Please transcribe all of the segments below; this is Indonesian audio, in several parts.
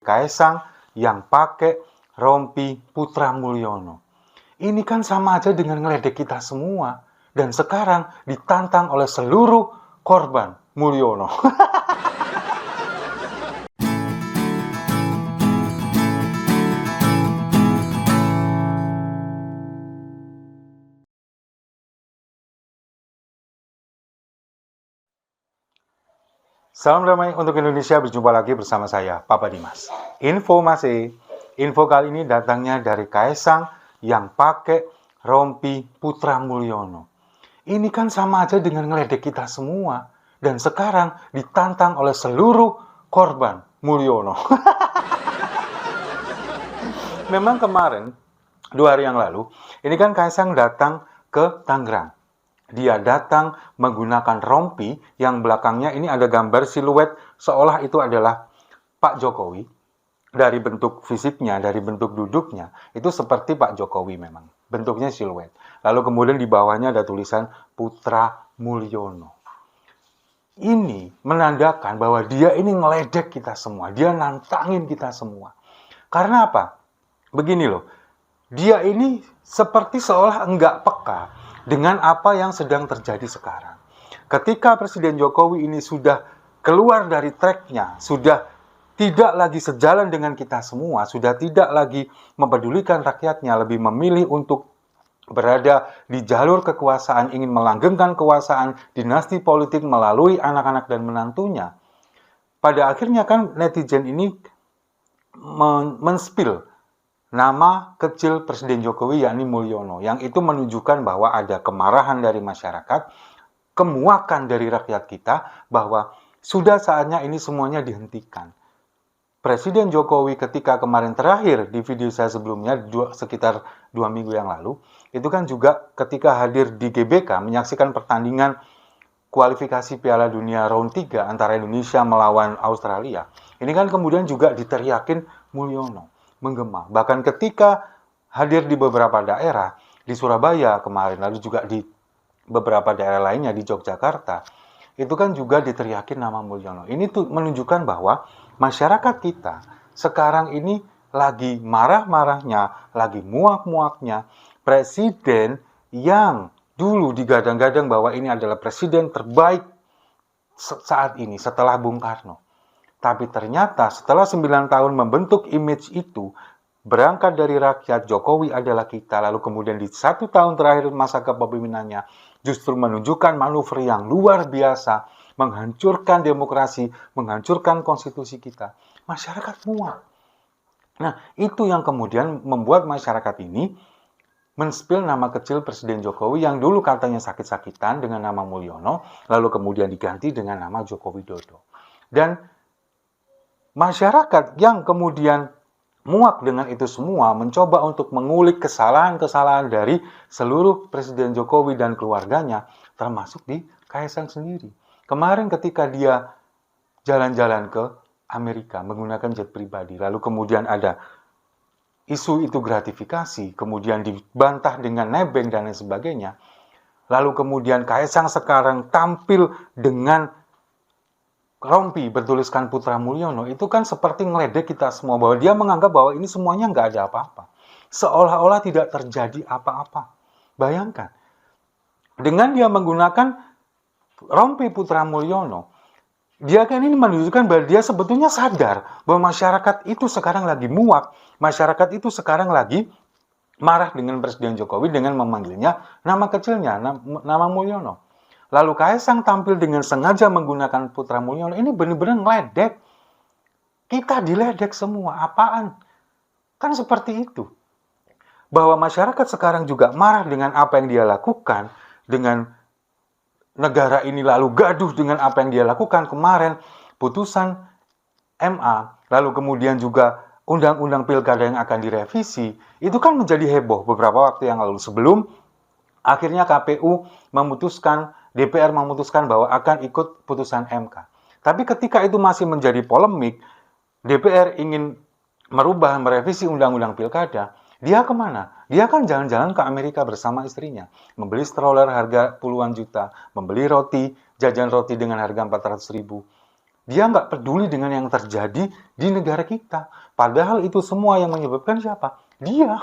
Kaisang yang pakai rompi Putra Mulyono. Ini kan sama aja dengan ngeledek kita semua. Dan sekarang ditantang oleh seluruh korban Mulyono. Salam damai untuk Indonesia, berjumpa lagi bersama saya, Papa Dimas. Info kali ini datangnya dari Kaisang yang pakai rompi Putra Mulyono. Ini kan sama aja dengan ngeledek kita semua. Dan sekarang ditantang oleh seluruh korban Mulyono. Memang kemarin, 2 hari yang lalu, ini kan Kaisang datang ke Tangerang. Dia datang menggunakan rompi yang belakangnya ini ada gambar siluet seolah itu adalah Pak Jokowi. Dari bentuk fisiknya, dari bentuk duduknya, itu seperti Pak Jokowi memang. Bentuknya siluet. Lalu kemudian di bawahnya ada tulisan Putra Mulyono. Ini menandakan bahwa dia ini ngeledek kita semua. Dia nantangin kita semua. Karena apa? Begini loh. Dia ini seperti seolah enggak peka dengan apa yang sedang terjadi sekarang. Ketika Presiden Jokowi ini sudah keluar dari tracknya, sudah tidak lagi sejalan dengan kita semua, sudah tidak lagi mempedulikan rakyatnya, lebih memilih untuk berada di jalur kekuasaan, ingin melanggengkan kekuasaan dinasti politik melalui anak-anak dan menantunya. Pada akhirnya kan netizen ini men-spill nama kecil Presiden Jokowi yakni Mulyono, yang itu menunjukkan bahwa ada kemarahan dari masyarakat, kemuakan dari rakyat kita bahwa sudah saatnya ini semuanya dihentikan. Presiden Jokowi ketika kemarin terakhir di video saya sebelumnya sekitar 2 minggu yang lalu, itu kan juga ketika hadir di GBK menyaksikan pertandingan kualifikasi Piala Dunia round 3 antara Indonesia melawan Australia. Ini kan kemudian juga diteriakin Mulyono, menggema. Bahkan ketika hadir di beberapa daerah, di Surabaya kemarin, lalu juga di beberapa daerah lainnya di Yogyakarta, itu kan juga diteriakin nama Mulyono. Ini tuh menunjukkan bahwa masyarakat kita sekarang ini lagi marah-marahnya, lagi muak-muaknya. Presiden yang dulu digadang-gadang bahwa ini adalah presiden terbaik saat ini setelah Bung Karno. Tapi ternyata setelah 9 tahun membentuk image itu, berangkat dari rakyat, Jokowi adalah kita, lalu kemudian di 1 tahun terakhir masa kepemimpinannya, justru menunjukkan manuver yang luar biasa, menghancurkan demokrasi, menghancurkan konstitusi kita. Masyarakat muak. Nah, itu yang kemudian membuat masyarakat ini men-spill nama kecil Presiden Jokowi yang dulu katanya sakit-sakitan dengan nama Mulyono, lalu kemudian diganti dengan nama Joko Widodo. Dan masyarakat yang kemudian muak dengan itu semua mencoba untuk mengulik kesalahan-kesalahan dari seluruh Presiden Jokowi dan keluarganya, termasuk di Kaisang sendiri. Kemarin ketika dia jalan-jalan ke Amerika menggunakan jet pribadi, lalu kemudian ada isu itu gratifikasi, kemudian dibantah dengan nebeng dan lain sebagainya, lalu kemudian Kaisang sekarang tampil dengan rompi bertuliskan Putra Mulyono, itu kan seperti ngeledek kita semua, bahwa dia menganggap bahwa ini semuanya nggak ada apa-apa. Seolah-olah tidak terjadi apa-apa. Bayangkan, dengan dia menggunakan rompi Putra Mulyono, dia kan ini menunjukkan bahwa dia sebetulnya sadar bahwa masyarakat itu sekarang lagi muak, masyarakat itu sekarang lagi marah dengan Presiden Jokowi dengan memanggilnya nama kecilnya, nama Mulyono. Lalu Kaisang tampil dengan sengaja menggunakan Putra Mulyono, ini benar-benar ngeledek. Kita diledek semua, apaan? Kan seperti itu. Bahwa masyarakat sekarang juga marah dengan apa yang dia lakukan, dengan negara ini lalu gaduh dengan apa yang dia lakukan kemarin, putusan MA, lalu kemudian juga undang-undang pilkada yang akan direvisi, itu kan menjadi heboh beberapa waktu yang lalu sebelum akhirnya KPU memutuskan, DPR memutuskan bahwa akan ikut putusan MK. Tapi ketika itu masih menjadi polemik, DPR ingin merubah, merevisi undang-undang pilkada, dia kemana? Dia kan jalan-jalan ke Amerika bersama istrinya, membeli stroller harga puluhan juta, membeli roti, jajan roti dengan harga 400 ribu. Dia nggak peduli dengan yang terjadi di negara kita. Padahal itu semua yang menyebabkan siapa? Dia.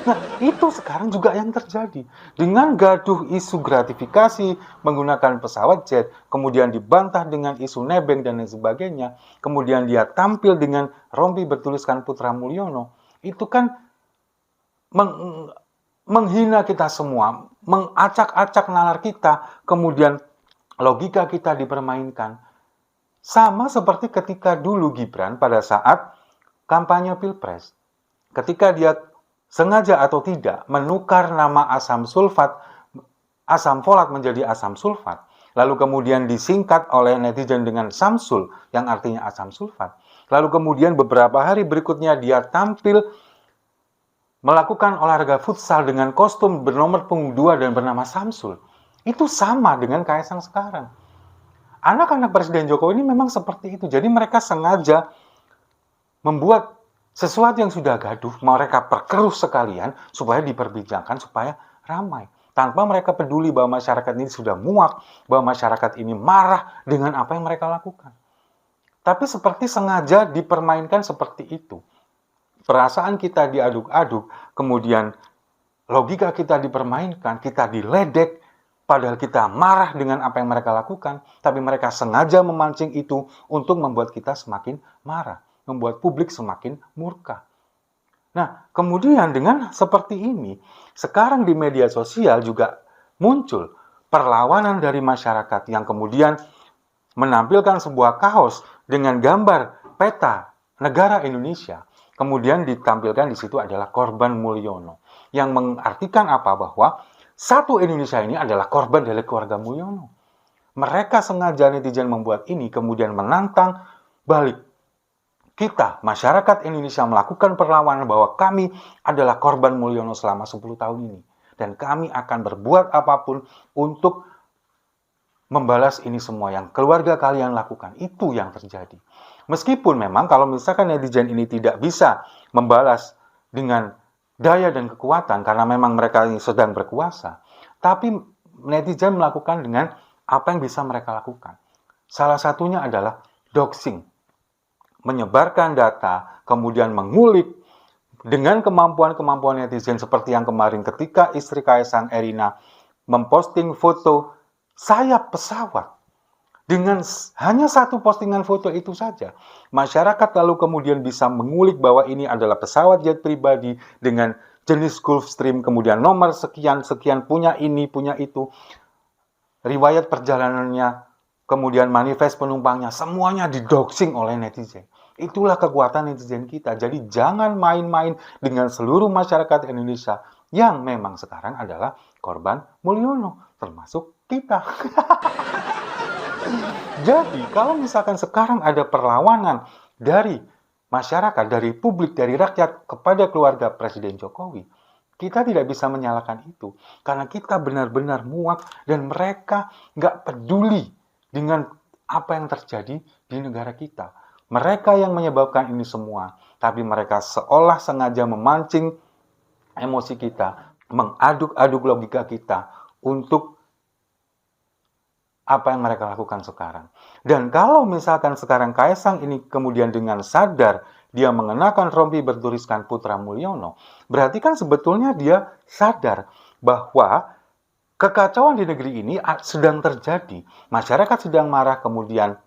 Nah, itu sekarang juga yang terjadi. Dengan gaduh isu gratifikasi menggunakan pesawat jet, kemudian dibantah dengan isu nebeng dan lain sebagainya, kemudian dia tampil dengan rompi bertuliskan Putra Mulyono, itu kan menghina kita semua, mengacak-acak nalar kita, kemudian logika kita dipermainkan. Sama seperti ketika dulu Gibran pada saat kampanye Pilpres. Ketika dia sengaja atau tidak menukar nama asam folat menjadi asam sulfat, lalu kemudian disingkat oleh netizen dengan Samsul yang artinya asam sulfat. Lalu kemudian beberapa hari berikutnya dia tampil melakukan olahraga futsal dengan kostum bernomor punggung 2 dan bernama Samsul. Itu sama dengan Kaisang sekarang. Anak-anak Presiden Jokowi ini memang seperti itu. Jadi mereka sengaja membuat sesuatu yang sudah gaduh, mereka perkeruh sekalian supaya diperbincangkan, supaya ramai. Tanpa mereka peduli bahwa masyarakat ini sudah muak, bahwa masyarakat ini marah dengan apa yang mereka lakukan. Tapi seperti sengaja dipermainkan seperti itu. Perasaan kita diaduk-aduk, kemudian logika kita dipermainkan, kita diledek, padahal kita marah dengan apa yang mereka lakukan, tapi mereka sengaja memancing itu untuk membuat kita semakin marah, membuat publik semakin murka. Nah, kemudian dengan seperti ini, sekarang di media sosial juga muncul perlawanan dari masyarakat yang kemudian menampilkan sebuah kaos dengan gambar peta negara Indonesia. Kemudian ditampilkan di situ adalah korban Mulyono, yang mengartikan apa? Bahwa satu Indonesia ini adalah korban dari keluarga Mulyono. Mereka sengaja netizen membuat ini, kemudian menantang balik kita, masyarakat Indonesia, melakukan perlawanan bahwa kami adalah korban Mulyono selama 10 tahun ini. Dan kami akan berbuat apapun untuk membalas ini semua yang keluarga kalian lakukan. Itu yang terjadi. Meskipun memang kalau misalkan netizen ini tidak bisa membalas dengan daya dan kekuatan karena memang mereka ini sedang berkuasa, tapi netizen melakukan dengan apa yang bisa mereka lakukan. Salah satunya adalah doxing, menyebarkan data, kemudian mengulik dengan kemampuan-kemampuan netizen seperti yang kemarin ketika istri Kaisang Erina memposting foto sayap pesawat. Dengan hanya satu postingan foto itu saja, masyarakat lalu kemudian bisa mengulik bahwa ini adalah pesawat jet pribadi dengan jenis Gulfstream, kemudian nomor sekian-sekian, punya ini, punya itu, riwayat perjalanannya, kemudian manifest penumpangnya, semuanya didoxing oleh netizen. Itulah kekuatan netizen kita. Jadi jangan main-main dengan seluruh masyarakat Indonesia yang memang sekarang adalah korban Mulyono, termasuk kita. Jadi, kalau misalkan sekarang ada perlawanan dari masyarakat, dari publik, dari rakyat kepada keluarga Presiden Jokowi, kita tidak bisa menyalahkan itu. Karena kita benar-benar muak dan mereka nggak peduli dengan apa yang terjadi di negara kita. Mereka yang menyebabkan ini semua, tapi mereka seolah sengaja memancing emosi kita, mengaduk-aduk logika kita untuk apa yang mereka lakukan sekarang. Dan kalau misalkan sekarang Kaisang ini kemudian dengan sadar dia mengenakan rompi bertuliskan Putra Mulyono, berarti kan sebetulnya dia sadar bahwa kekacauan di negeri ini sedang terjadi. Masyarakat sedang marah, kemudian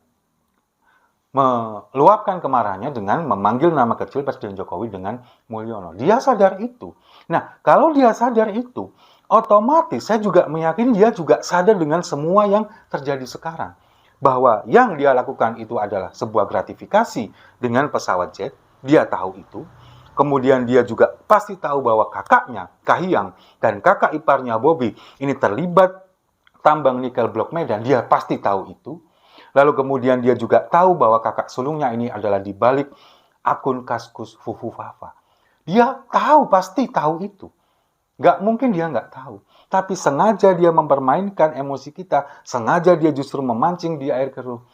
meluapkan kemarahannya dengan memanggil nama kecil Presiden Jokowi dengan Mulyono. Dia sadar itu. Nah, kalau dia sadar itu, otomatis saya juga meyakini dia juga sadar dengan semua yang terjadi sekarang. Bahwa yang dia lakukan itu adalah sebuah gratifikasi dengan pesawat jet. Dia tahu itu. Kemudian dia juga pasti tahu bahwa kakaknya, Kahiyang, dan kakak iparnya Bobi ini terlibat tambang nikel Blok Medan. Dia pasti tahu itu. Lalu kemudian dia juga tahu bahwa kakak sulungnya ini adalah di balik akun Kaskus Fufu Fafa. Dia tahu, pasti tahu itu. Nggak mungkin dia nggak tahu. Tapi sengaja dia mempermainkan emosi kita, sengaja dia justru memancing di air keruh.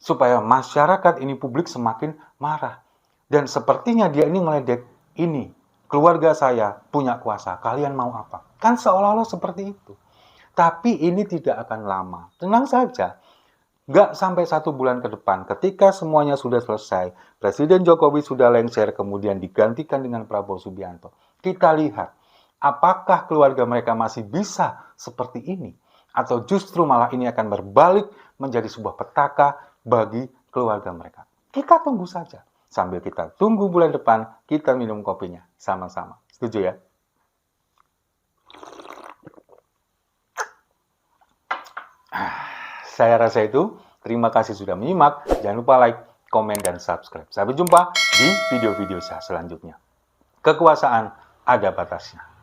Supaya masyarakat ini, publik semakin marah. Dan sepertinya dia ini ngeledek, ini keluarga saya punya kuasa, kalian mau apa? Kan seolah-olah seperti itu. Tapi ini tidak akan lama. Tenang saja. Nggak sampai 1 bulan ke depan, ketika semuanya sudah selesai, Presiden Jokowi sudah lengser, kemudian digantikan dengan Prabowo Subianto. Kita lihat, apakah keluarga mereka masih bisa seperti ini? Atau justru malah ini akan berbalik menjadi sebuah petaka bagi keluarga mereka. Kita tunggu saja. Sambil kita tunggu bulan depan, kita minum kopinya sama-sama. Setuju ya? Saya rasa itu. Terima kasih sudah menyimak. Jangan lupa like, komen, dan subscribe. Sampai jumpa di video-video saya selanjutnya. Kekuasaan ada batasnya.